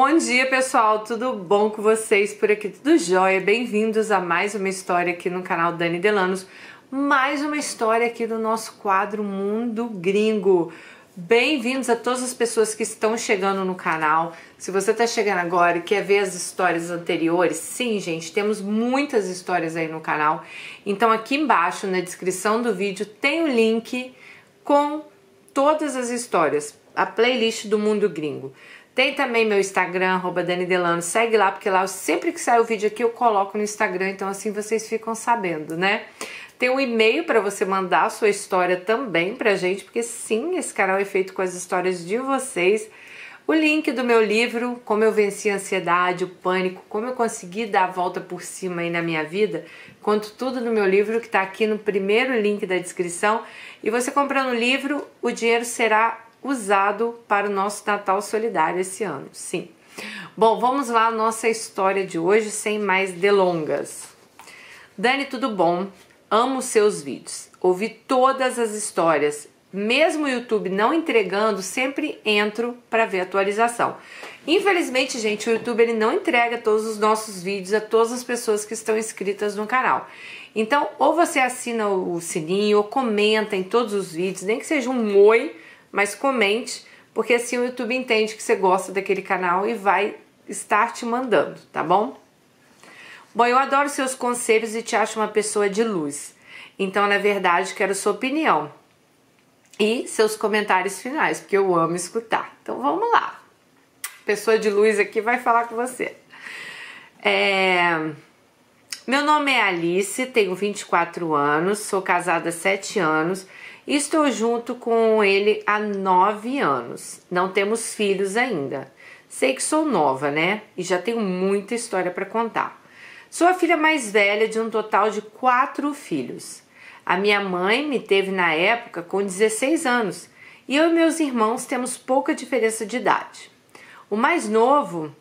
Bom dia, pessoal, tudo bom com vocês? Por aqui tudo jóia? Bem-vindos a mais uma história aqui no canal Dani Delanos. Mais uma história aqui do nosso quadro Mundo Gringo. Bem-vindos a todas as pessoas que estão chegando no canal. Se você está chegando agora e quer ver as histórias anteriores, sim, gente, temos muitas histórias aí no canal. Então aqui embaixo, na descrição do vídeo, tem o link com todas as histórias, a playlist do Mundo Gringo. Tem também meu Instagram, @DaniDelano, segue lá, porque lá sempre que sai o vídeo aqui eu coloco no Instagram, então assim vocês ficam sabendo, né? Tem um e-mail para você mandar a sua história também pra gente, porque sim, esse canal é feito com as histórias de vocês. O link do meu livro, Como Eu Venci a Ansiedade, o Pânico, Como Eu Consegui Dar a Volta por Cima aí na minha vida, conto tudo no meu livro, que tá aqui no primeiro link da descrição. E você comprando o livro, o dinheiro será usado para o nosso Natal Solidário esse ano, sim. Bom, vamos lá à nossa história de hoje, sem mais delongas. Dani, tudo bom? Amo seus vídeos. Ouvi todas as histórias. Mesmo o YouTube não entregando, sempre entro para ver a atualização. Infelizmente, gente, o YouTube ele não entrega todos os nossos vídeos a todas as pessoas que estão inscritas no canal. Então, ou você assina o sininho, ou comenta em todos os vídeos, nem que seja um oi, mas comente, porque assim o YouTube entende que você gosta daquele canal e vai estar te mandando, tá bom? Bom, eu adoro seus conselhos e te acho uma pessoa de luz. Então, na verdade, quero sua opinião e seus comentários finais, porque eu amo escutar. Então, vamos lá. Pessoa de luz aqui vai falar com você. Meu nome é Alice, tenho 24 anos, sou casada há 7 anos e estou junto com ele há 9 anos. Não temos filhos ainda. Sei que sou nova, né? E já tenho muita história para contar. Sou a filha mais velha de um total de 4 filhos. A minha mãe me teve na época com 16 anos e eu e meus irmãos temos pouca diferença de idade. O mais novo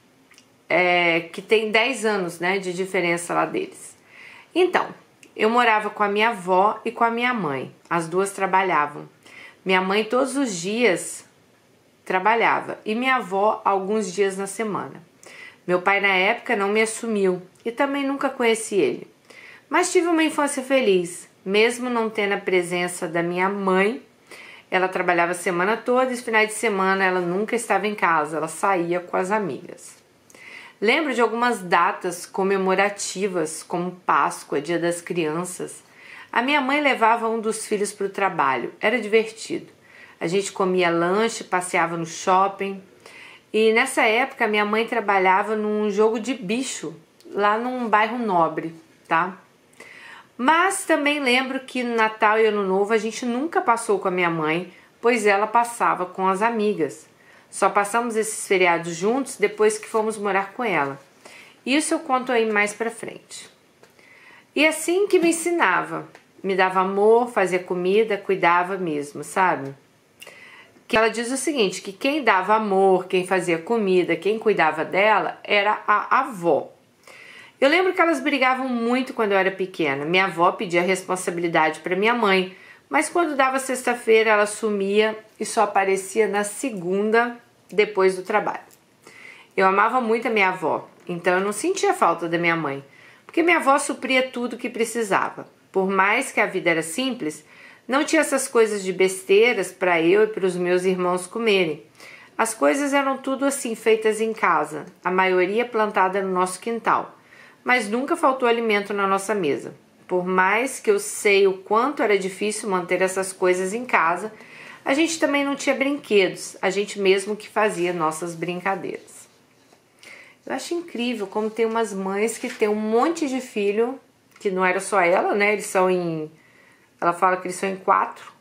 que tem 10 anos, né, de diferença lá deles. Então, eu morava com a minha avó e com a minha mãe. As duas trabalhavam. Minha mãe todos os dias trabalhava e minha avó alguns dias na semana. Meu pai na época não me assumiu e também nunca conheci ele. Mas tive uma infância feliz, mesmo não tendo a presença da minha mãe. Ela trabalhava a semana toda e os finais de semana ela nunca estava em casa, ela saía com as amigas. Lembro de algumas datas comemorativas, como Páscoa, Dia das Crianças. A minha mãe levava um dos filhos para o trabalho, era divertido. A gente comia lanche, passeava no shopping. E nessa época minha mãe trabalhava num jogo de bicho, lá num bairro nobre, tá? Mas também lembro que no Natal e Ano Novo a gente nunca passou com a minha mãe, pois ela passava com as amigas. Só passamos esses feriados juntos depois que fomos morar com ela. Isso eu conto aí mais pra frente. E assim que me ensinava, me dava amor, fazia comida, cuidava mesmo, sabe? Que ela diz o seguinte, que quem dava amor, quem fazia comida, quem cuidava dela era a avó. Eu lembro que elas brigavam muito quando eu era pequena. Minha avó pedia responsabilidade para minha mãe, mas quando dava sexta-feira ela sumia e só aparecia na segunda, depois do trabalho. Eu amava muito a minha avó, então eu não sentia falta da minha mãe, porque minha avó supria tudo que precisava. Por mais que a vida era simples, não tinha essas coisas de besteiras para eu e para os meus irmãos comerem. As coisas eram tudo assim, feitas em casa, a maioria plantada no nosso quintal. Mas nunca faltou alimento na nossa mesa. Por mais que eu sei o quanto era difícil manter essas coisas em casa, a gente também não tinha brinquedos, a gente mesmo que fazia nossas brincadeiras. Eu acho incrível como tem umas mães que tem um monte de filho, que não era só ela, né? Ela fala que eles são em 4.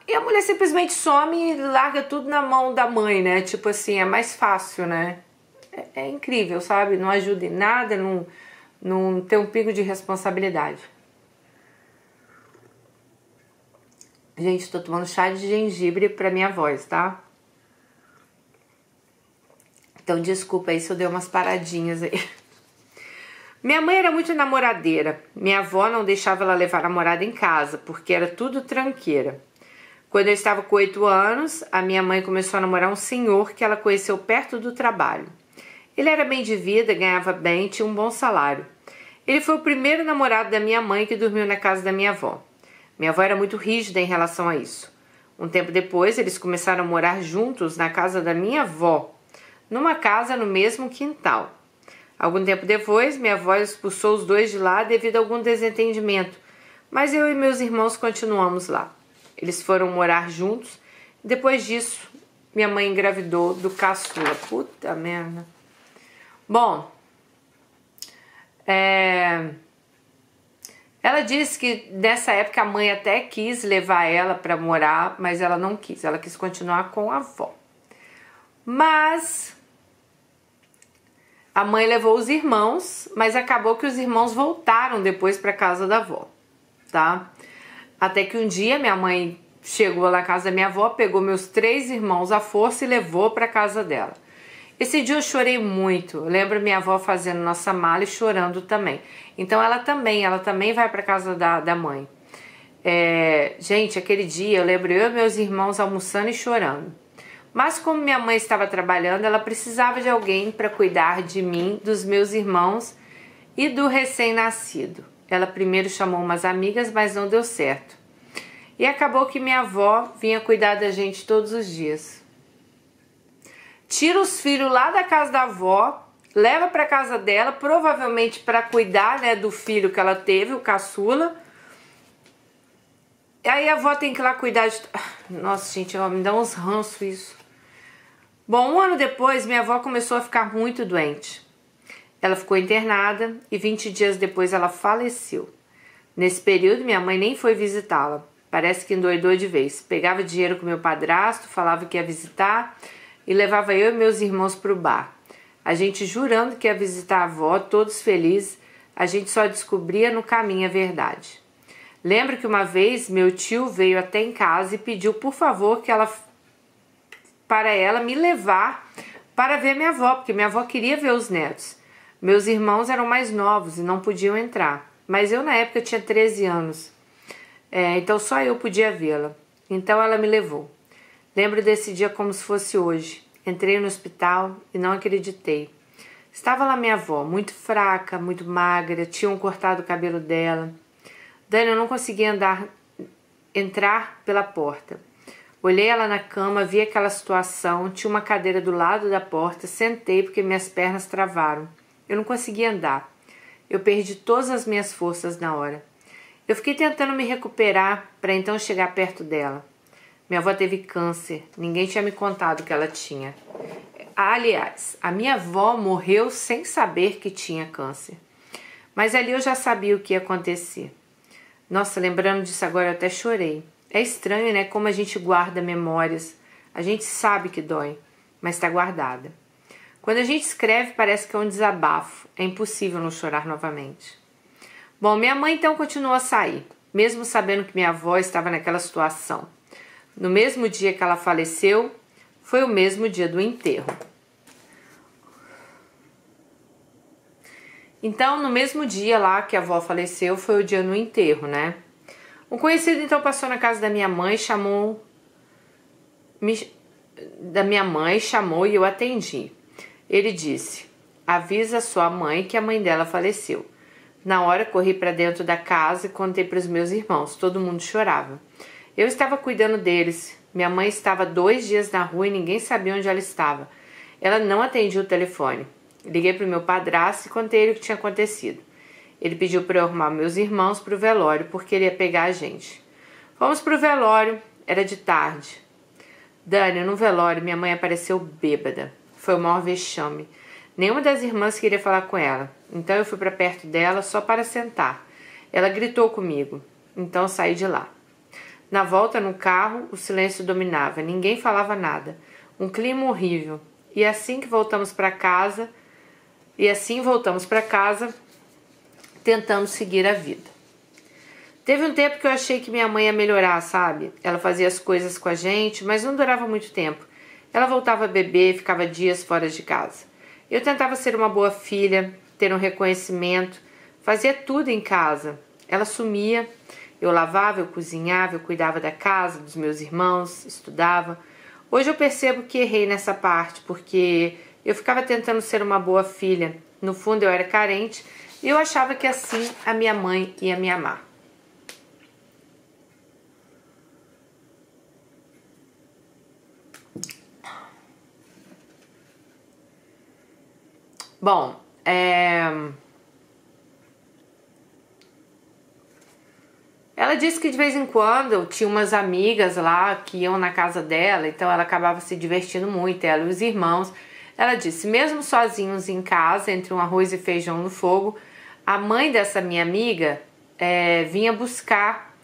E a mulher simplesmente some e larga tudo na mão da mãe, né? Tipo assim, é mais fácil, né? É incrível, sabe? Não ajuda em nada, não tem um pingo de responsabilidade. Gente, tô tomando chá de gengibre pra minha voz, tá? Então, desculpa aí se eu dei umas paradinhas aí. Minha mãe era muito namoradeira. Minha avó não deixava ela levar namorada em casa, porque era tudo tranqueira. Quando eu estava com 8 anos, a minha mãe começou a namorar um senhor que ela conheceu perto do trabalho. Ele era bem de vida, ganhava bem, tinha um bom salário. Ele foi o primeiro namorado da minha mãe que dormiu na casa da minha avó. Minha avó era muito rígida em relação a isso. Um tempo depois, eles começaram a morar juntos na casa da minha avó, numa casa no mesmo quintal. Algum tempo depois, minha avó expulsou os dois de lá devido a algum desentendimento, mas eu e meus irmãos continuamos lá. Eles foram morar juntos. Depois disso, minha mãe engravidou do caçula. Puta merda. Bom, ela disse que nessa época a mãe até quis levar ela para morar, mas ela não quis. Ela quis continuar com a avó. Mas a mãe levou os irmãos, mas acabou que os irmãos voltaram depois para casa da avó, tá? Até que um dia minha mãe chegou lá na casa da minha avó, pegou meus 3 irmãos à força e levou para casa dela. Esse dia eu chorei muito. Eu lembro minha avó fazendo nossa mala e chorando também. Então ela também vai para casa da mãe. Gente, aquele dia eu lembro eu e meus irmãos almoçando e chorando. Mas como minha mãe estava trabalhando, ela precisava de alguém para cuidar de mim, dos meus irmãos e do recém-nascido. Ela primeiro chamou umas amigas, mas não deu certo. E acabou que minha avó vinha cuidar da gente todos os dias. Tira os filhos lá da casa da avó, leva para casa dela, provavelmente para cuidar, né, do filho que ela teve, o caçula. E aí a avó tem que ir lá cuidar de... Nossa, gente, me dá uns ranços isso. Bom, um ano depois, minha avó começou a ficar muito doente. Ela ficou internada e 20 dias depois ela faleceu. Nesse período, minha mãe nem foi visitá-la. Parece que endoidou de vez. Pegava dinheiro com meu padrasto, falava que ia visitar e levava eu e meus irmãos para o bar. A gente jurando que ia visitar a avó, todos felizes, a gente só descobria no caminho a verdade. Lembro que uma vez meu tio veio até em casa e pediu por favor para ela me levar para ver minha avó, porque minha avó queria ver os netos. Meus irmãos eram mais novos e não podiam entrar, mas eu na época tinha 13 anos, então só eu podia vê-la. Então ela me levou. Lembro desse dia como se fosse hoje. Entrei no hospital e não acreditei. Estava lá minha avó, muito fraca, muito magra, tinham cortado o cabelo dela. Dani, eu não conseguia entrar pela porta. Olhei ela na cama, vi aquela situação, tinha uma cadeira do lado da porta, sentei porque minhas pernas travaram. Eu não conseguia andar. Eu perdi todas as minhas forças na hora. Eu fiquei tentando me recuperar para então chegar perto dela. Minha avó teve câncer, ninguém tinha me contado que ela tinha. Aliás, a minha avó morreu sem saber que tinha câncer. Mas ali eu já sabia o que ia acontecer. Nossa, lembrando disso agora eu até chorei. É estranho, né? Como a gente guarda memórias. A gente sabe que dói, mas está guardada. Quando a gente escreve, parece que é um desabafo. É impossível não chorar novamente. Bom, minha mãe então continuou a sair, mesmo sabendo que minha avó estava naquela situação. No mesmo dia que ela faleceu, foi o mesmo dia do enterro. Então, no mesmo dia lá que a avó faleceu, foi o dia do enterro, né? Um conhecido então passou na casa da minha mãe, chamou e eu atendi. Ele disse: avisa sua mãe que a mãe dela faleceu. Na hora corri para dentro da casa e contei para os meus irmãos. Todo mundo chorava. Eu estava cuidando deles. Minha mãe estava 2 dias na rua e ninguém sabia onde ela estava. Ela não atendia o telefone. Liguei para o meu padrasto e contei ele o que tinha acontecido. Ele pediu para eu arrumar meus irmãos para o velório, porque ele ia pegar a gente. Fomos para o velório, era de tarde. Dani, no velório, minha mãe apareceu bêbada. Foi o maior vexame. Nenhuma das irmãs queria falar com ela. Então eu fui para perto dela só para sentar. Ela gritou comigo. Então saí de lá. Na volta no carro, o silêncio dominava. Ninguém falava nada. Um clima horrível. E assim voltamos para casa, tentando seguir a vida. Teve um tempo que eu achei que minha mãe ia melhorar, sabe? Ela fazia as coisas com a gente, mas não durava muito tempo. Ela voltava a beber, ficava dias fora de casa. Eu tentava ser uma boa filha, ter um reconhecimento, fazia tudo em casa. Ela sumia, Eu lavava, eu cozinhava, eu cuidava da casa, dos meus irmãos, estudava. Hoje eu percebo que errei nessa parte, porque eu ficava tentando ser uma boa filha. No fundo eu era carente e eu achava que assim a minha mãe ia me amar. Bom, ela disse que de vez em quando tinha umas amigas lá que iam na casa dela, então ela acabava se divertindo muito, ela e os irmãos. Ela disse, mesmo sozinhos em casa, entre um arroz e feijão no fogo, a mãe dessa minha amiga vinha buscar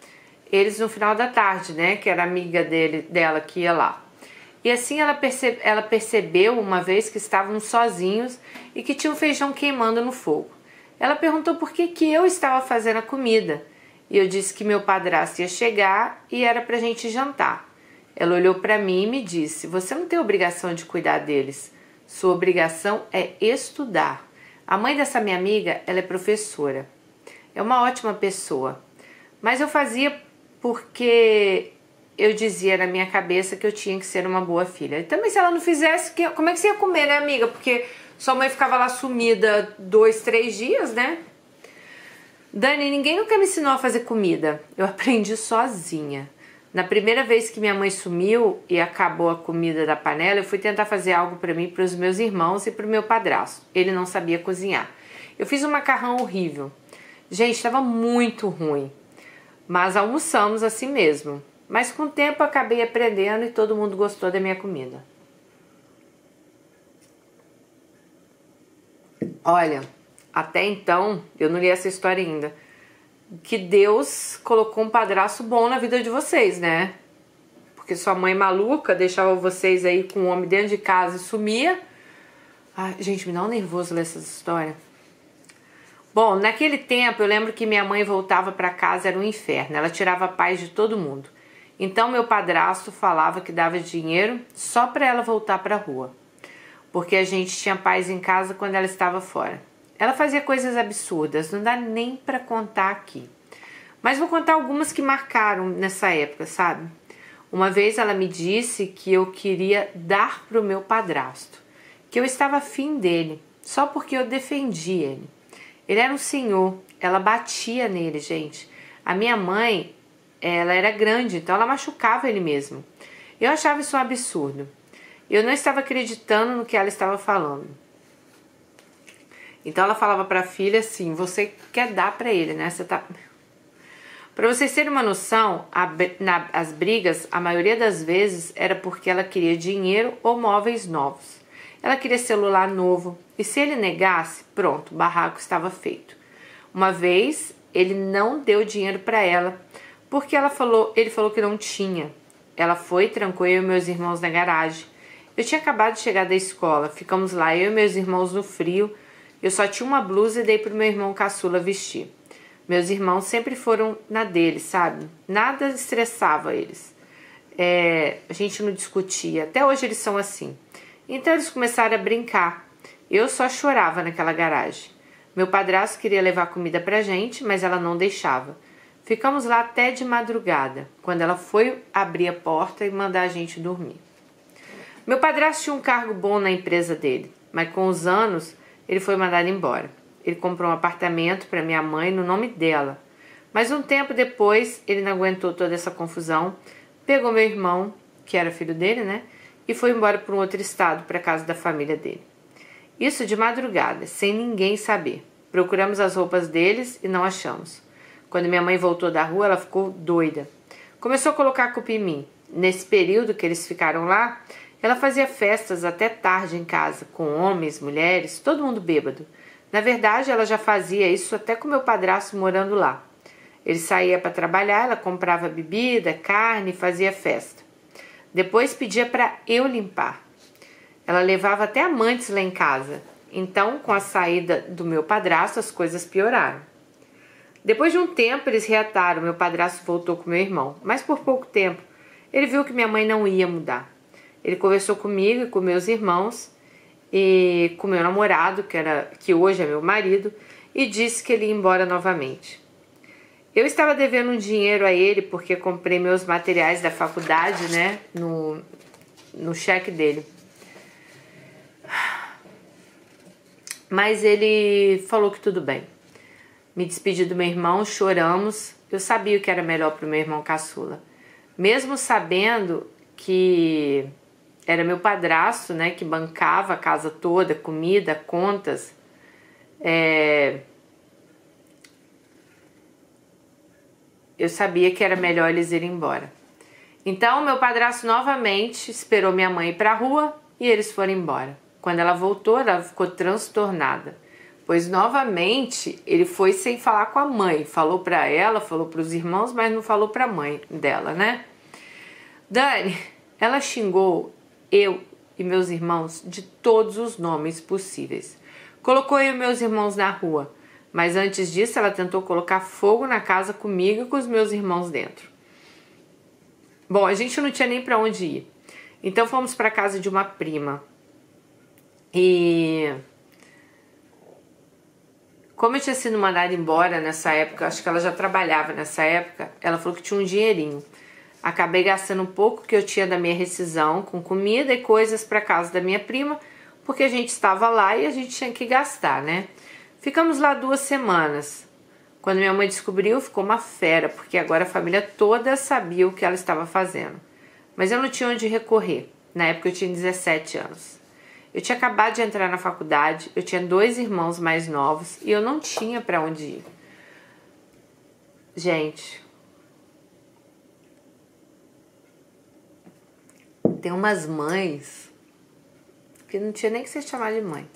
eles no final da tarde, né? Que era amiga dela que ia lá. E assim ela percebeu uma vez que estavam sozinhos e que tinha um feijão queimando no fogo. Ela perguntou por que eu estava fazendo a comida. E eu disse que meu padrasto ia chegar e era pra gente jantar. Ela olhou pra mim e me disse, você não tem obrigação de cuidar deles. Sua obrigação é estudar. A mãe dessa minha amiga, ela é professora. É uma ótima pessoa. Mas eu fazia porque eu dizia na minha cabeça que eu tinha que ser uma boa filha. E também se ela não fizesse, como é que você ia comer, né, amiga? Porque sua mãe ficava lá sumida 2, 3 dias, né? Dani, ninguém nunca me ensinou a fazer comida. Eu aprendi sozinha. Na primeira vez que minha mãe sumiu e acabou a comida da panela, eu fui tentar fazer algo para mim, para os meus irmãos e para o meu padrasto. Ele não sabia cozinhar. Eu fiz um macarrão horrível. Gente, estava muito ruim. Mas almoçamos assim mesmo. Mas com o tempo acabei aprendendo e todo mundo gostou da minha comida. Olha, até então, eu não li essa história ainda, que Deus colocou um padrasto bom na vida de vocês, né? Porque sua mãe maluca deixava vocês aí com um homem dentro de casa e sumia. Ai, gente, me dá um nervoso ler essas histórias. Bom, naquele tempo eu lembro que minha mãe voltava para casa, era um inferno. Ela tirava a paz de todo mundo. Então meu padrasto falava que dava dinheiro só para ela voltar para a rua. Porque a gente tinha paz em casa quando ela estava fora. Ela fazia coisas absurdas, não dá nem para contar aqui. Mas vou contar algumas que marcaram nessa época, sabe? Uma vez ela me disse que eu queria dar pro meu padrasto, que eu estava afim dele, só porque eu defendi ele. Ele era um senhor, ela batia nele, gente. A minha mãe, ela era grande, então ela machucava ele mesmo. Eu achava isso um absurdo. Eu não estava acreditando no que ela estava falando. Então ela falava para a filha assim, você quer dar para ele, né? Você tá... Para vocês terem uma noção, as brigas, a maioria das vezes, era porque ela queria dinheiro ou móveis novos. Ela queria celular novo e se ele negasse, pronto, o barraco estava feito. Uma vez, ele não deu dinheiro para ela porque ele falou que não tinha. Ela foi, trancou eu e meus irmãos na garagem. Eu tinha acabado de chegar da escola, ficamos lá eu e meus irmãos no frio. Eu só tinha uma blusa e dei pro meu irmão caçula vestir. Meus irmãos sempre foram na deles, sabe? Nada estressava eles. A gente não discutia. Até hoje eles são assim. Então eles começaram a brincar. Eu só chorava naquela garagem. Meu padrasto queria levar comida pra gente, mas ela não deixava. Ficamos lá até de madrugada, quando ela foi abrir a porta e mandar a gente dormir. Meu padrasto tinha um cargo bom na empresa dele, mas com os anos ele foi mandado embora. Ele comprou um apartamento para minha mãe no nome dela. Mas um tempo depois, ele não aguentou toda essa confusão, pegou meu irmão, que era filho dele, né? E foi embora para um outro estado, para a casa da família dele. Isso de madrugada, sem ninguém saber. Procuramos as roupas deles e não achamos. Quando minha mãe voltou da rua, ela ficou doida. Começou a colocar a culpa em mim. Nesse período que eles ficaram lá, ela fazia festas até tarde em casa, com homens, mulheres, todo mundo bêbado. Na verdade, ela já fazia isso até com meu padrasto morando lá. Ele saía para trabalhar, ela comprava bebida, carne e fazia festa. Depois pedia para eu limpar. Ela levava até amantes lá em casa. Então, com a saída do meu padrasto, as coisas pioraram. Depois de um tempo, eles reataram. Meu padrasto voltou com meu irmão, mas por pouco tempo. Ele viu que minha mãe não ia mudar. Ele conversou comigo e com meus irmãos e com meu namorado, que hoje é meu marido, e disse que ele ia embora novamente. Eu estava devendo um dinheiro a ele porque comprei meus materiais da faculdade, né, no cheque dele. Mas ele falou que tudo bem. Me despedi do meu irmão, choramos. Eu sabia o que era melhor para o meu irmão caçula. Mesmo sabendo que era meu padrasto, né, que bancava a casa toda, comida, contas. Eu sabia que era melhor eles irem embora. Então, meu padrasto novamente esperou minha mãe ir para a rua e eles foram embora. Quando ela voltou, ela ficou transtornada, pois novamente ele foi sem falar com a mãe. Falou para ela, falou para os irmãos, mas não falou para a mãe dela, né? Dani, ela xingou eu e meus irmãos de todos os nomes possíveis. Colocou eu e meus irmãos na rua. Mas antes disso, ela tentou colocar fogo na casa comigo e com os meus irmãos dentro. Bom, a gente não tinha nem para onde ir. Então fomos para casa de uma prima. E como eu tinha sido mandada embora nessa época, acho que ela já trabalhava nessa época, ela falou que tinha um dinheirinho. Acabei gastando um pouco que eu tinha da minha rescisão com comida e coisas para casa da minha prima, porque a gente estava lá e a gente tinha que gastar, né? Ficamos lá 2 semanas. Quando minha mãe descobriu, ficou uma fera, porque agora a família toda sabia o que ela estava fazendo. Mas eu não tinha onde recorrer. Na época eu tinha 17 anos. Eu tinha acabado de entrar na faculdade, eu tinha 2 irmãos mais novos e eu não tinha para onde ir. Gente, tem umas mães que não tinha nem que ser chamada de mãe.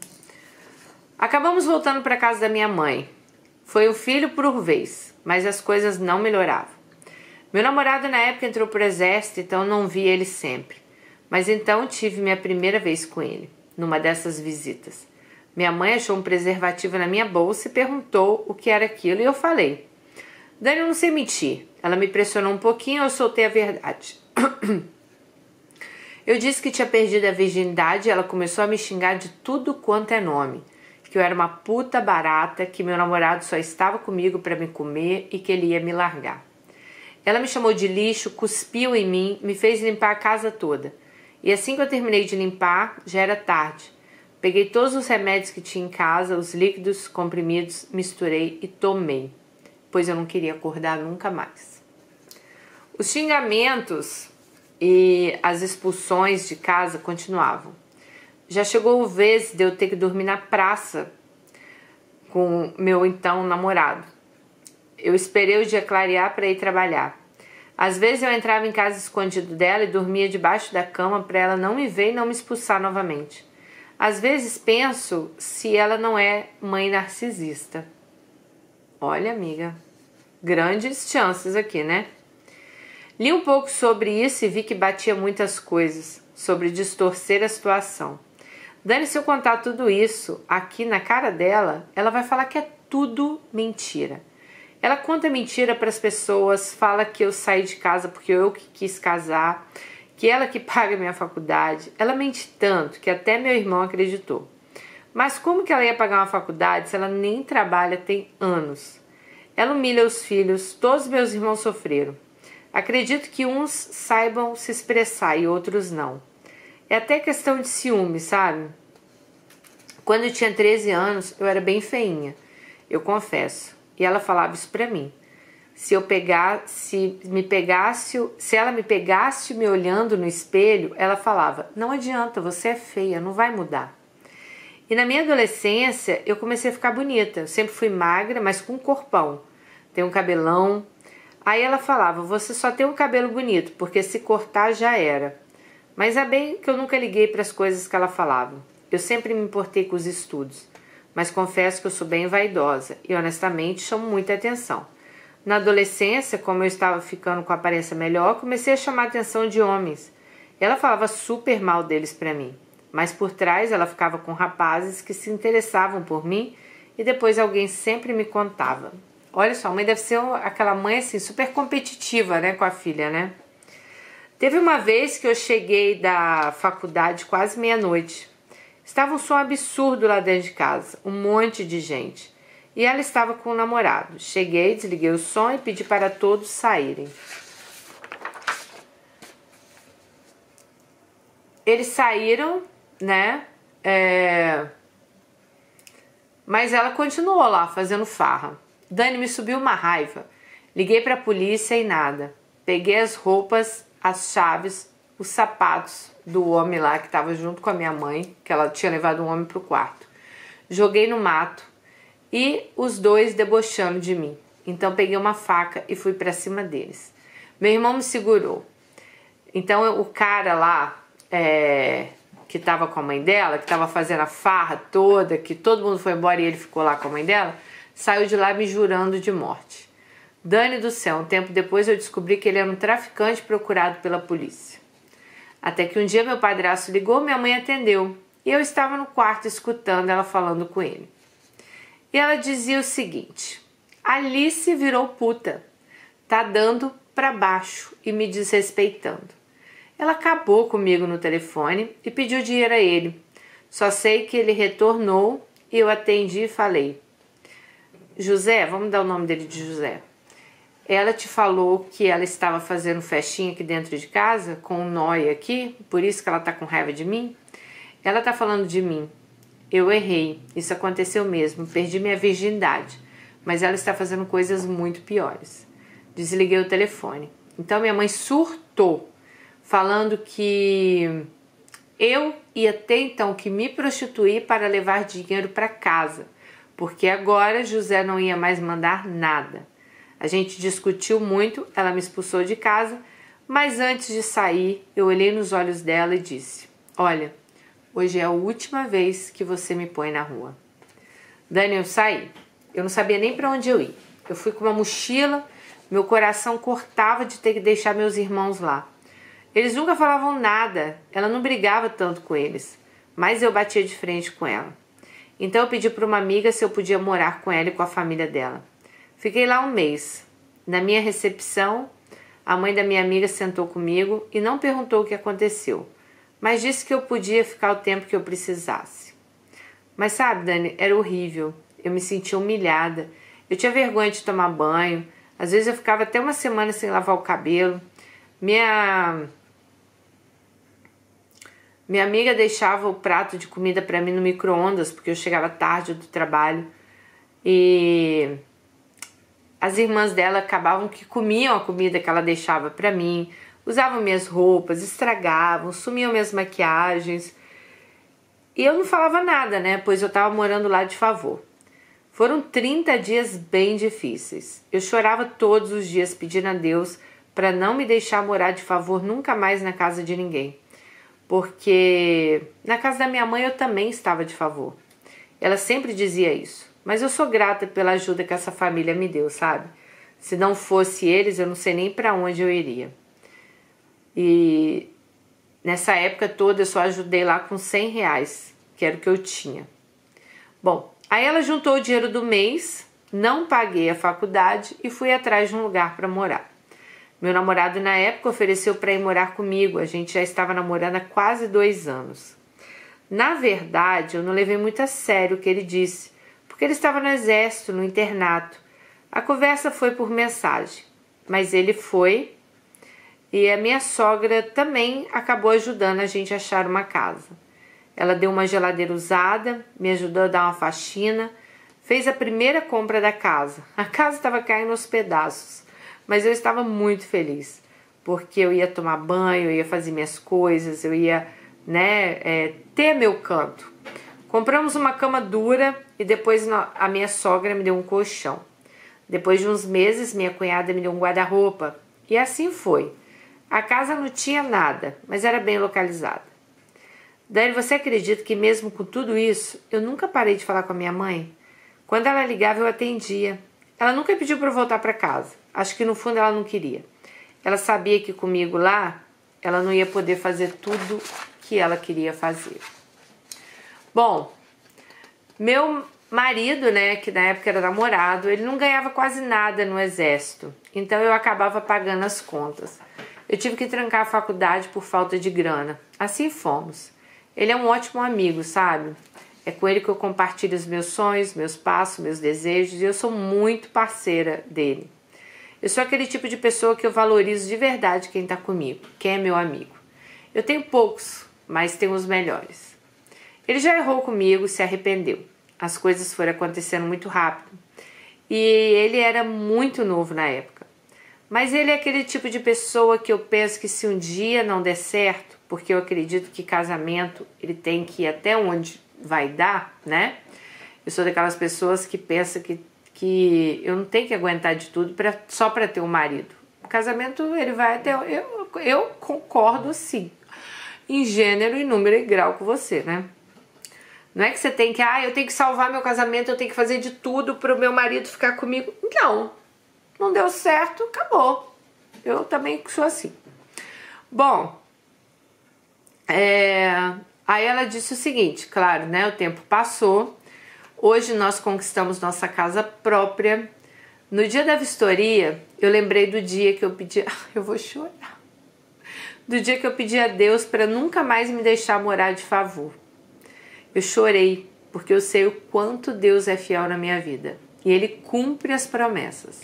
Acabamos voltando para casa da minha mãe. Foi um filho por vez, mas as coisas não melhoravam. Meu namorado na época entrou pro exército, então não vi ele sempre. Mas então tive minha primeira vez com ele, numa dessas visitas. Minha mãe achou um preservativo na minha bolsa e perguntou o que era aquilo e eu falei. Dani, eu não sei mentir. Ela me pressionou um pouquinho e eu soltei a verdade. Eu disse que tinha perdido a virgindade e ela começou a me xingar de tudo quanto é nome. Que eu era uma puta barata, que meu namorado só estava comigo para me comer e que ele ia me largar. Ela me chamou de lixo, cuspiu em mim, me fez limpar a casa toda. E assim que eu terminei de limpar, já era tarde. Peguei todos os remédios que tinha em casa, os líquidos, comprimidos, misturei e tomei, pois eu não queria acordar nunca mais. Os xingamentos e as expulsões de casa continuavam. Já chegou a vez de eu ter que dormir na praça com meu então namorado. Eu esperei o dia clarear para ir trabalhar. Às vezes eu entrava em casa escondido dela e dormia debaixo da cama para ela não me ver e não me expulsar novamente. Às vezes penso se ela não é mãe narcisista. Olha, amiga, grandes chances aqui, né? Li um pouco sobre isso e vi que batia muitas coisas, sobre distorcer a situação. Dani, se eu contar tudo isso aqui na cara dela, ela vai falar que é tudo mentira. Ela conta mentira para as pessoas, fala que eu saí de casa porque eu que quis casar, que ela que paga minha faculdade. Ela mente tanto que até meu irmão acreditou. Mas como que ela ia pagar uma faculdade se ela nem trabalha tem anos? Ela humilha os filhos, todos meus irmãos sofreram. Acredito que uns saibam se expressar e outros não. É até questão de ciúme, sabe? Quando eu tinha 13 anos, eu era bem feinha, eu confesso. E ela falava isso pra mim. Se ela me pegasse me olhando no espelho, ela falava, não adianta, você é feia, não vai mudar. E na minha adolescência, eu comecei a ficar bonita. Eu sempre fui magra, mas com um corpão. Tenho um cabelão. Aí ela falava, você só tem um cabelo bonito, porque se cortar já era. Mas é bem que eu nunca liguei para as coisas que ela falava. Eu sempre me importei com os estudos. Mas confesso que eu sou bem vaidosa e honestamente chamo muita atenção. Na adolescência, como eu estava ficando com a aparência melhor, comecei a chamar a atenção de homens. Ela falava super mal deles para mim. Mas por trás ela ficava com rapazes que se interessavam por mim e depois alguém sempre me contava. Olha só, a mãe deve ser aquela mãe assim super competitiva, né, com a filha, né? Teve uma vez que eu cheguei da faculdade quase meia-noite. Estava um som absurdo lá dentro de casa, um monte de gente. e ela estava com o namorado. Cheguei, desliguei o som e pedi para todos saírem. Eles saíram, né? Mas ela continuou lá fazendo farra. Dani, me subiu uma raiva. Liguei para a polícia e nada. Peguei as roupas, as chaves, os sapatos do homem lá que estava junto com a minha mãe, que ela tinha levado um homem pro quarto. Joguei no mato e os dois debochando de mim. Então peguei uma faca e fui para cima deles. Meu irmão me segurou. Então o cara lá, que estava com a mãe dela, que estava fazendo a farra toda, que todo mundo foi embora e ele ficou lá com a mãe dela, saiu de lá me jurando de morte. Dane do céu, um tempo depois eu descobri que ele era um traficante procurado pela polícia. Até que um dia meu padrasto ligou, minha mãe atendeu e eu estava no quarto escutando ela falando com ele. E ela dizia o seguinte: Alice virou puta, tá dando pra baixo e me desrespeitando. Ela acabou comigo no telefone e pediu dinheiro a ele. Só sei que ele retornou e eu atendi e falei: José, vamos dar o nome dele de José. Ela te falou que ela estava fazendo festinha aqui dentro de casa, com um nóia aqui, por isso que ela tá com raiva de mim? Ela tá falando de mim. Eu errei, isso aconteceu mesmo, perdi minha virgindade, mas ela está fazendo coisas muito piores. Desliguei o telefone. Então minha mãe surtou, falando que eu ia ter então que me prostituir para levar dinheiro para casa, porque agora José não ia mais mandar nada. A gente discutiu muito, ela me expulsou de casa, mas antes de sair, eu olhei nos olhos dela e disse: olha, hoje é a última vez que você me põe na rua. Dani, eu saí. Eu não sabia nem para onde eu ir. Eu fui com uma mochila, meu coração cortava de ter que deixar meus irmãos lá. Eles nunca falavam nada, ela não brigava tanto com eles, mas eu batia de frente com ela. Então eu pedi para uma amiga se eu podia morar com ela e com a família dela. Fiquei lá um mês. Na minha recepção, a mãe da minha amiga sentou comigo e não perguntou o que aconteceu, mas disse que eu podia ficar o tempo que eu precisasse. Mas sabe, Dani, era horrível. Eu me sentia humilhada. Eu tinha vergonha de tomar banho. Às vezes eu ficava até uma semana sem lavar o cabelo. Minha amiga deixava o prato de comida para mim no micro-ondas, porque eu chegava tarde do trabalho. E as irmãs dela acabavam que comiam a comida que ela deixava para mim, usavam minhas roupas, estragavam, sumiam minhas maquiagens. E eu não falava nada, né? Pois eu estava morando lá de favor. Foram 30 dias bem difíceis. Eu chorava todos os dias pedindo a Deus para não me deixar morar de favor nunca mais na casa de ninguém. Porque na casa da minha mãe eu também estava de favor. Ela sempre dizia isso. Mas eu sou grata pela ajuda que essa família me deu, sabe? Se não fosse eles, eu não sei nem para onde eu iria. E nessa época toda eu só ajudei lá com R$100, que era o que eu tinha. Bom, aí ela juntou o dinheiro do mês, não paguei a faculdade e fui atrás de um lugar para morar. Meu namorado na época ofereceu para ir morar comigo, a gente já estava namorando há quase 2 anos. Na verdade, eu não levei muito a sério o que ele disse, porque ele estava no exército, no internato. A conversa foi por mensagem, mas ele foi e a minha sogra também acabou ajudando a gente a achar uma casa. Ela deu uma geladeira usada, me ajudou a dar uma faxina, fez a primeira compra da casa. A casa estava caindo aos pedaços, mas eu estava muito feliz, porque eu ia tomar banho, eu ia fazer minhas coisas, eu ia, ter meu canto. Compramos uma cama dura e depois a minha sogra me deu um colchão. Depois de uns meses, minha cunhada me deu um guarda-roupa. E assim foi. A casa não tinha nada, mas era bem localizada. Dani, você acredita que mesmo com tudo isso, eu nunca parei de falar com a minha mãe? Quando ela ligava, eu atendia. Ela nunca pediu para eu voltar para casa. Acho que no fundo ela não queria. Ela sabia que comigo lá, ela não ia poder fazer tudo que ela queria fazer. Bom, meu marido, que na época era namorado, ele não ganhava quase nada no exército, então eu acabava pagando as contas. Eu tive que trancar a faculdade por falta de grana. Assim fomos. Ele é um ótimo amigo, sabe? É com ele que eu compartilho os meus sonhos, meus passos, meus desejos, e eu sou muito parceira dele. Eu sou aquele tipo de pessoa que eu valorizo de verdade quem está comigo, quem é meu amigo. Eu tenho poucos, mas tenho os melhores. Ele já errou comigo, se arrependeu. As coisas foram acontecendo muito rápido. E ele era muito novo na época. Mas ele é aquele tipo de pessoa que eu penso que se um dia não der certo, porque eu acredito que casamento ele tem que ir até onde vai dar, né? Eu sou daquelas pessoas que pensam que eu não tenho que aguentar de tudo só para ter um marido. O casamento ele vai até... Eu concordo sim, em gênero, em número e grau com você, né? Não é que você tem que, eu tenho que salvar meu casamento, eu tenho que fazer de tudo para o meu marido ficar comigo. Não deu certo, acabou. Eu também sou assim. Bom, aí ela disse o seguinte, claro, né? O tempo passou, hoje nós conquistamos nossa casa própria. No dia da vistoria, eu lembrei do dia que eu pedi, eu vou chorar. Do dia que eu pedi a Deus para nunca mais me deixar morar de favor. Eu chorei, porque eu sei o quanto Deus é fiel na minha vida. E Ele cumpre as promessas.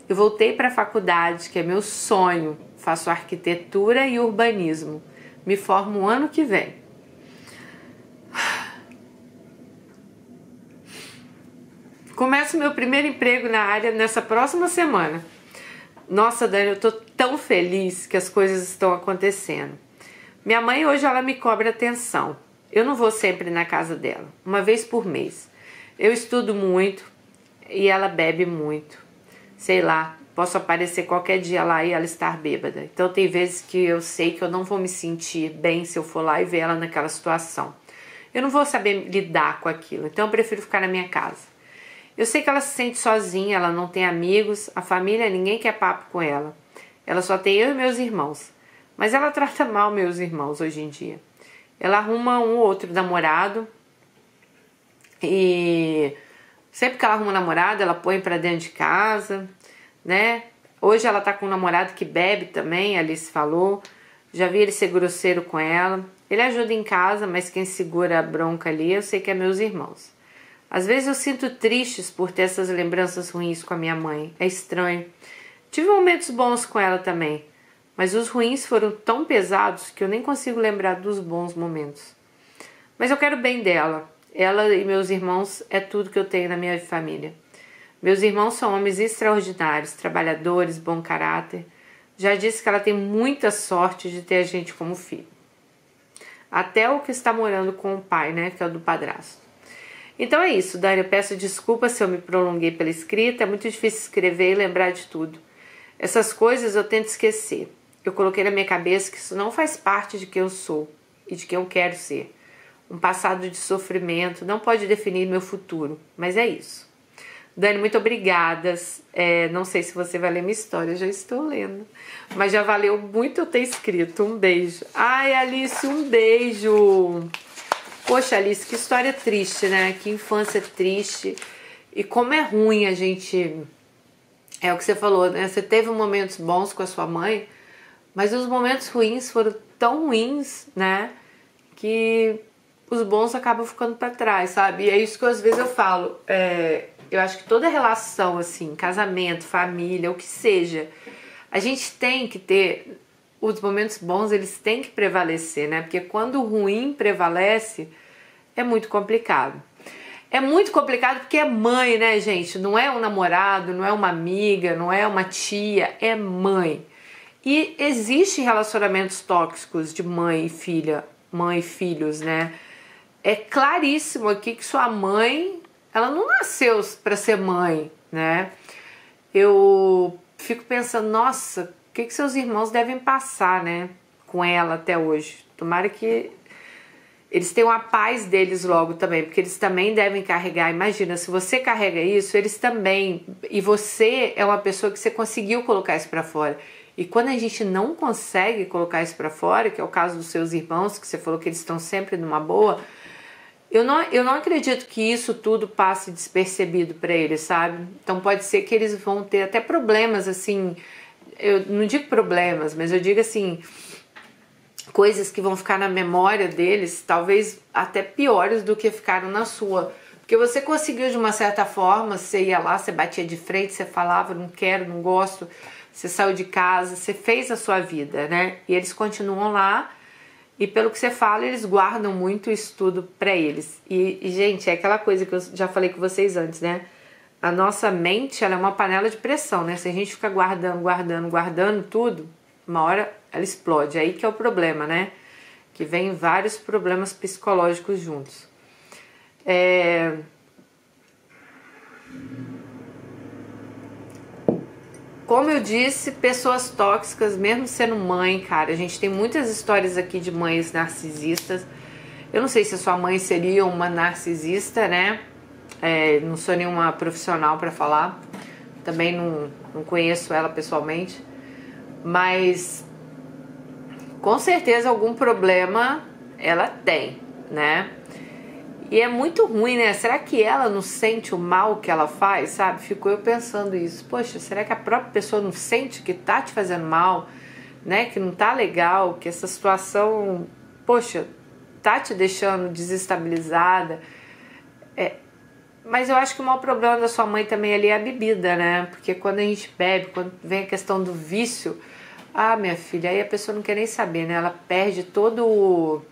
Eu voltei para a faculdade, que é meu sonho. Faço arquitetura e urbanismo. Me formo o ano que vem. Começo meu primeiro emprego na área nessa próxima semana. Nossa, Dani, eu tô tão feliz que as coisas estão acontecendo. Minha mãe hoje ela me cobra atenção. Eu não vou sempre na casa dela, uma vez por mês. Eu estudo muito e ela bebe muito. Sei lá, posso aparecer qualquer dia lá e ela estar bêbada. Então tem vezes que eu sei que eu não vou me sentir bem se eu for lá e ver ela naquela situação. Eu não vou saber lidar com aquilo, então eu prefiro ficar na minha casa. Eu sei que ela se sente sozinha, ela não tem amigos, a família, ninguém quer papo com ela. Ela só tem eu e meus irmãos. Mas ela trata mal meus irmãos hoje em dia. Ela arruma um ou outro namorado e sempre que ela arruma um namorado, ela põe pra dentro de casa, né? Hoje ela tá com um namorado que bebe também, a Alice falou. Já vi ele ser grosseiro com ela. Ele ajuda em casa, mas quem segura a bronca ali eu sei que é meus irmãos. Às vezes eu sinto tristes por ter essas lembranças ruins com a minha mãe. É estranho. Tive momentos bons com ela também. Mas os ruins foram tão pesados que eu nem consigo lembrar dos bons momentos. Mas eu quero bem dela. Ela e meus irmãos é tudo que eu tenho na minha família. Meus irmãos são homens extraordinários, trabalhadores, bom caráter. Já disse que ela tem muita sorte de ter a gente como filho. Até o que está morando com o pai, né, que é o do padrasto. Então é isso, Dani, eu peço desculpa se eu me prolonguei pela escrita. É muito difícil escrever e lembrar de tudo. Essas coisas eu tento esquecer. Eu coloquei na minha cabeça que isso não faz parte de quem eu sou e de quem eu quero ser. Um passado de sofrimento não pode definir meu futuro, mas é isso. Dani, muito obrigada. Não sei se você vai ler minha história, eu já estou lendo. Mas já valeu muito eu ter escrito. Um beijo. Ai, Alice, um beijo. Poxa, Alice, que história triste, né? Que infância triste. E como é ruim a gente... É o que você falou, né? Você teve momentos bons com a sua mãe, mas os momentos ruins foram tão ruins, né? Que os bons acabam ficando pra trás, sabe? E é isso que às vezes eu falo. Eu acho que toda relação, assim, casamento, família, o que seja, a gente tem que ter... Os momentos bons, eles têm que prevalecer, né? Porque quando o ruim prevalece, é muito complicado. É muito complicado porque é mãe, né, gente? Não é um namorado, não é uma amiga, não é uma tia, é mãe. E existem relacionamentos tóxicos de mãe e filha, mãe e filhos, né? É claríssimo aqui que sua mãe, ela não nasceu para ser mãe, né? Eu fico pensando, nossa, o que seus irmãos devem passar, né, com ela até hoje. Tomara que eles tenham a paz deles logo também, porque eles também devem carregar. Imagina, se você carrega isso, eles também. E você é uma pessoa que você conseguiu colocar isso pra fora. E quando a gente não consegue colocar isso pra fora, que é o caso dos seus irmãos, que você falou que eles estão sempre numa boa, eu não acredito que isso tudo passe despercebido pra eles, sabe? Então pode ser que eles vão ter até problemas, assim... Eu não digo problemas, mas eu digo assim... coisas que vão ficar na memória deles, talvez até piores do que ficaram na sua. Porque você conseguiu de uma certa forma, você ia lá, você batia de frente, você falava, não quero, não gosto, você saiu de casa, você fez a sua vida, né? E eles continuam lá, e pelo que você fala, eles guardam muito isso tudo pra eles. E gente, é aquela coisa que eu já falei com vocês antes, né? A nossa mente, ela é uma panela de pressão, né? Se a gente ficar guardando tudo, uma hora ela explode. Aí que é o problema, né? Que vem vários problemas psicológicos juntos. Como eu disse, pessoas tóxicas, mesmo sendo mãe, cara, a gente tem muitas histórias aqui de mães narcisistas. Eu não sei se a sua mãe seria uma narcisista, né? Não sou nenhuma profissional para falar, também não conheço ela pessoalmente, mas com certeza algum problema ela tem, né? E é muito ruim, né? Será que ela não sente o mal que ela faz, sabe? Ficou eu pensando isso. Poxa, será que a própria pessoa não sente que tá te fazendo mal, né? Que não tá legal, que essa situação, poxa, tá te deixando desestabilizada. Mas eu acho que o maior problema da sua mãe também ali é a bebida, né? Porque quando a gente bebe, quando vem a questão do vício, minha filha, aí a pessoa não quer nem saber, né? Ela perde todo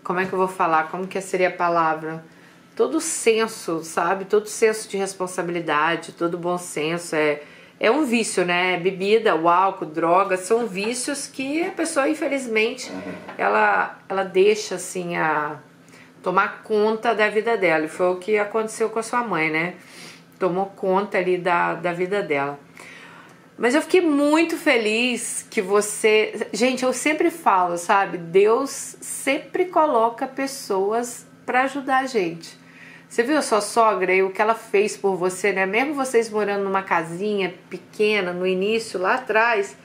como é que eu vou falar? Como que seria a palavra? Todo o senso, sabe? Todo o senso de responsabilidade, todo o bom senso. É um vício, né? Bebida, o álcool, drogas, são vícios que a pessoa, infelizmente, ela deixa, assim, a tomar conta da vida dela. E foi o que aconteceu com a sua mãe, né? Tomou conta ali da vida dela. Mas eu fiquei muito feliz que você... Gente, eu sempre falo, sabe? Deus sempre coloca pessoas para ajudar a gente. Você viu a sua sogra e o que ela fez por você, né? Mesmo vocês morando numa casinha pequena, no início, lá atrás,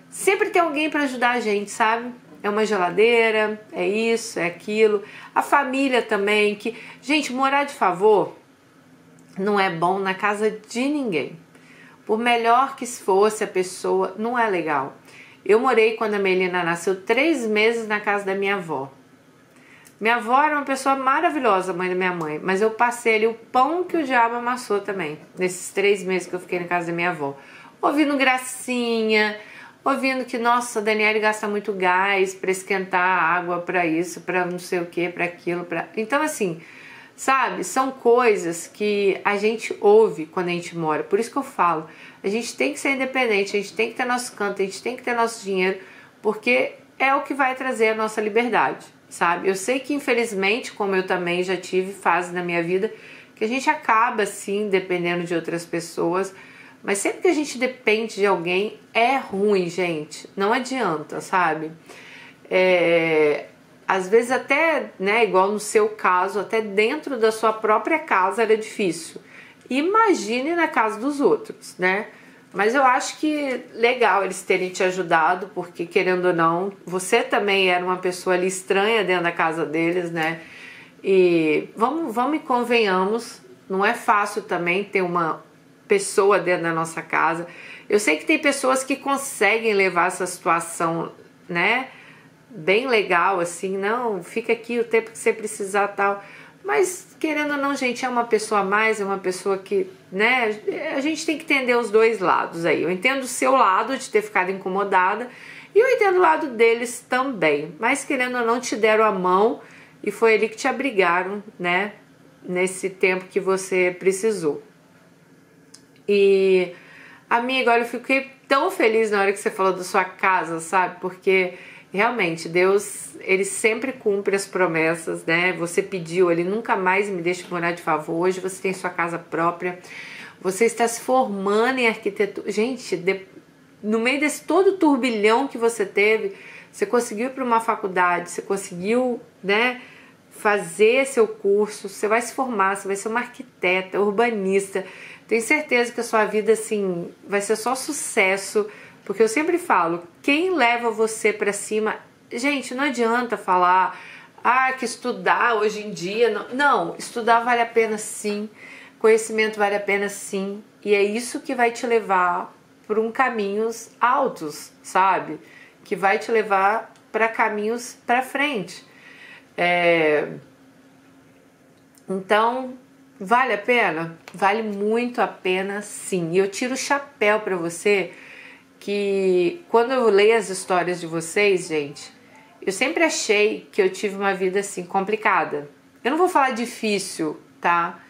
sempre tem alguém para ajudar a gente, sabe? É uma geladeira, é isso, é aquilo. A família também, que... Gente, morar de favor não é bom na casa de ninguém. Por melhor que fosse a pessoa, não é legal. Eu morei, quando a Melina nasceu, 3 meses na casa da minha avó. Minha avó era uma pessoa maravilhosa, mãe da minha mãe. Mas eu passei ali o pão que o diabo amassou também. Nesses 3 meses que eu fiquei na casa da minha avó. Ouvindo gracinha, ouvindo que, nossa, a Daniele gasta muito gás para esquentar a água, para isso, para não sei o que, para aquilo. Então, assim... Sabe, são coisas que a gente ouve quando a gente mora. Por isso que eu falo, a gente tem que ser independente, a gente tem que ter nosso canto, a gente tem que ter nosso dinheiro, porque é o que vai trazer a nossa liberdade, sabe? Eu sei que, infelizmente, como eu também já tive fases na minha vida, que a gente acaba, sim, dependendo de outras pessoas, mas sempre que a gente depende de alguém, é ruim, gente. Não adianta, sabe? Às vezes até, né, igual no seu caso, até dentro da sua própria casa era difícil. Imagine na casa dos outros, né? Mas eu acho que legal eles terem te ajudado, porque querendo ou não, você também era uma pessoa ali estranha dentro da casa deles, né? E vamos e convenhamos, não é fácil também ter uma pessoa dentro da nossa casa. Eu sei que tem pessoas que conseguem levar essa situação, né? Bem legal, assim, não, fica aqui o tempo que você precisar, tal. Mas, querendo ou não, gente, é uma pessoa a mais, é uma pessoa que, né, a gente tem que entender os dois lados aí. Eu entendo o seu lado de ter ficado incomodada e eu entendo o lado deles também. Mas, querendo ou não, te deram a mão e foi ali que te abrigaram, né, nesse tempo que você precisou. E, amiga, olha, eu fiquei tão feliz na hora que você falou da sua casa, sabe, porque... Realmente, Deus, Ele sempre cumpre as promessas, né? Você pediu, Ele nunca mais me deixa morar de favor. Hoje você tem sua casa própria, você está se formando em arquitetura. Gente, no meio desse todo turbilhão que você teve, você conseguiu ir para uma faculdade, você conseguiu, né, fazer seu curso, você vai se formar, você vai ser uma arquiteta, urbanista. Tenho certeza que a sua vida, assim, vai ser só sucesso. Porque eu sempre falo, quem leva você pra cima... Gente, não adianta falar que estudar hoje em dia... Não, estudar vale a pena sim, conhecimento vale a pena sim. E é isso que vai te levar por caminhos altos, sabe? Que vai te levar para caminhos para frente. Então, vale a pena? Vale muito a pena, sim. E eu tiro o chapéu para você, que quando eu leio as histórias de vocês, gente, eu sempre achei que eu tive uma vida assim complicada. Eu não vou falar difícil, tá?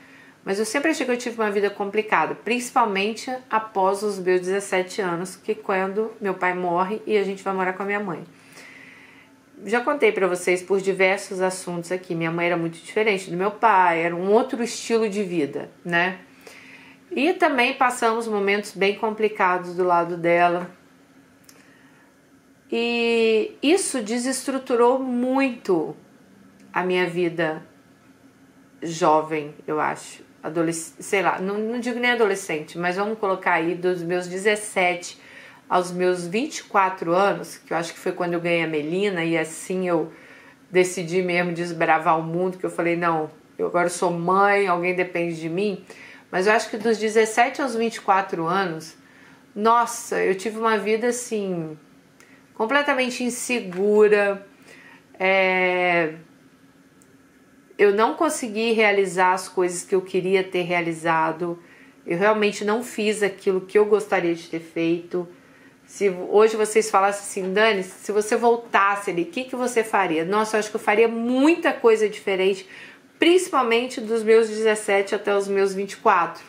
Mas eu sempre achei que eu tive uma vida complicada, principalmente após os meus 17 anos, que quando meu pai morre e a gente vai morar com a minha mãe. Já contei pra vocês por diversos assuntos aqui. Minha mãe era muito diferente do meu pai, era um outro estilo de vida, né? E também passamos momentos bem complicados do lado dela. E isso desestruturou muito a minha vida jovem, eu acho. Sei lá, não digo nem adolescente, mas vamos colocar aí dos meus 17 aos meus 24 anos, que eu acho que foi quando eu ganhei a Melina, e assim eu decidi mesmo desbravar o mundo, que eu falei, não, eu agora sou mãe, alguém depende de mim. Mas eu acho que dos 17 aos 24 anos, nossa, eu tive uma vida assim, completamente insegura, eu não consegui realizar as coisas que eu queria ter realizado, eu realmente não fiz aquilo que eu gostaria de ter feito. Se hoje vocês falassem assim, Dani, se você voltasse ali, o que você faria? Nossa, eu acho que eu faria muita coisa diferente, principalmente dos meus 17 até os meus 24,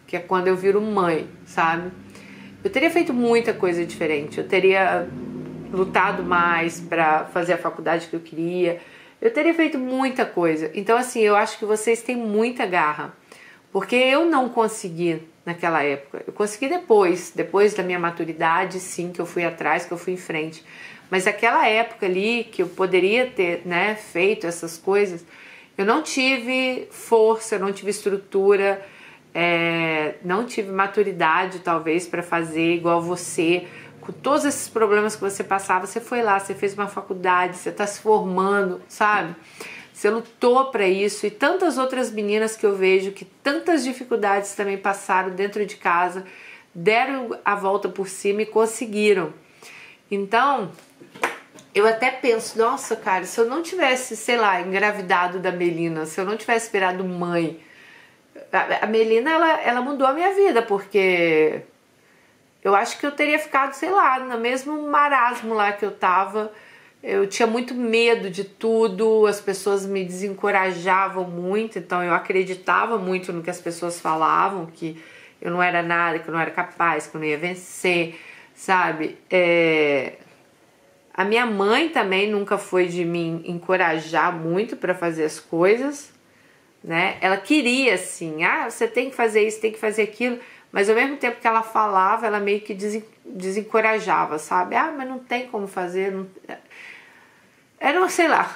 que é quando eu viro mãe, sabe? Eu teria feito muita coisa diferente, eu teria lutado mais para fazer a faculdade que eu queria, eu teria feito muita coisa. Então, assim, eu acho que vocês têm muita garra, porque eu não consegui naquela época. Eu consegui depois da minha maturidade, sim, que eu fui atrás, que eu fui em frente. Mas aquela época ali, que eu poderia ter, né, feito essas coisas, eu não tive força, eu não tive estrutura, não tive maturidade, talvez, para fazer igual você. Com todos esses problemas que você passava, você foi lá, você fez uma faculdade, você está se formando, sabe? Você lutou para isso, e tantas outras meninas que eu vejo que tantas dificuldades também passaram dentro de casa, deram a volta por cima e conseguiram. Então, eu até penso, nossa, cara, se eu não tivesse, sei lá, engravidado da Melina, se eu não tivesse virado mãe, a Melina, ela mudou a minha vida, porque eu acho que eu teria ficado, sei lá, no mesmo marasmo lá que eu tava. Eu tinha muito medo de tudo, as pessoas me desencorajavam muito, então eu acreditava muito no que as pessoas falavam, que eu não era nada, que eu não era capaz, que eu não ia vencer, sabe? A minha mãe também nunca foi de me encorajar muito para fazer as coisas, né? Ela queria, assim, você tem que fazer isso, tem que fazer aquilo, mas ao mesmo tempo que ela falava, ela meio que desencorajava, sabe? Mas não tem como fazer, não... não sei lá.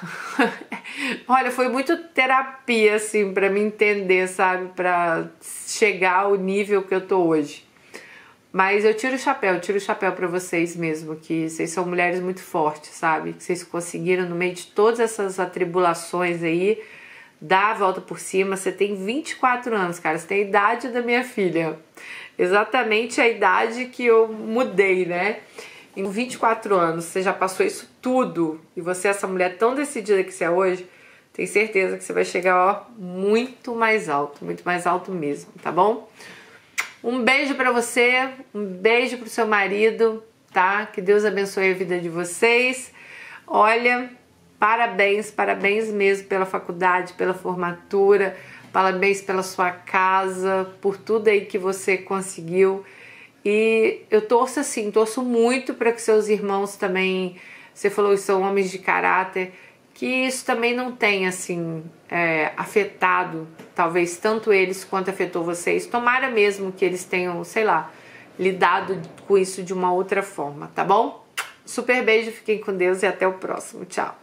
Olha, foi muito terapia, assim, pra me entender, sabe? Pra chegar ao nível que eu tô hoje. Mas eu tiro o chapéu pra vocês mesmo, que vocês são mulheres muito fortes, sabe? Que vocês conseguiram, no meio de todas essas atribulações aí, dar a volta por cima. Você tem 24 anos, cara. Você tem a idade da minha filha. Exatamente a idade que eu mudei, né? Em 24 anos, você já passou isso tudo, e você é essa mulher tão decidida que você é hoje, tenho certeza que você vai chegar, muito mais alto mesmo, tá bom? Um beijo pra você, um beijo pro seu marido, tá? Que Deus abençoe a vida de vocês. Olha, parabéns mesmo pela faculdade, pela formatura, parabéns pela sua casa, por tudo aí que você conseguiu. E eu torço muito para que seus irmãos também, você falou que são homens de caráter, que isso também não tenha, assim, afetado, talvez, tanto eles quanto afetou vocês. Tomara mesmo que eles tenham, sei lá, lidado com isso de uma outra forma, tá bom? Super beijo, fiquem com Deus e até o próximo. Tchau!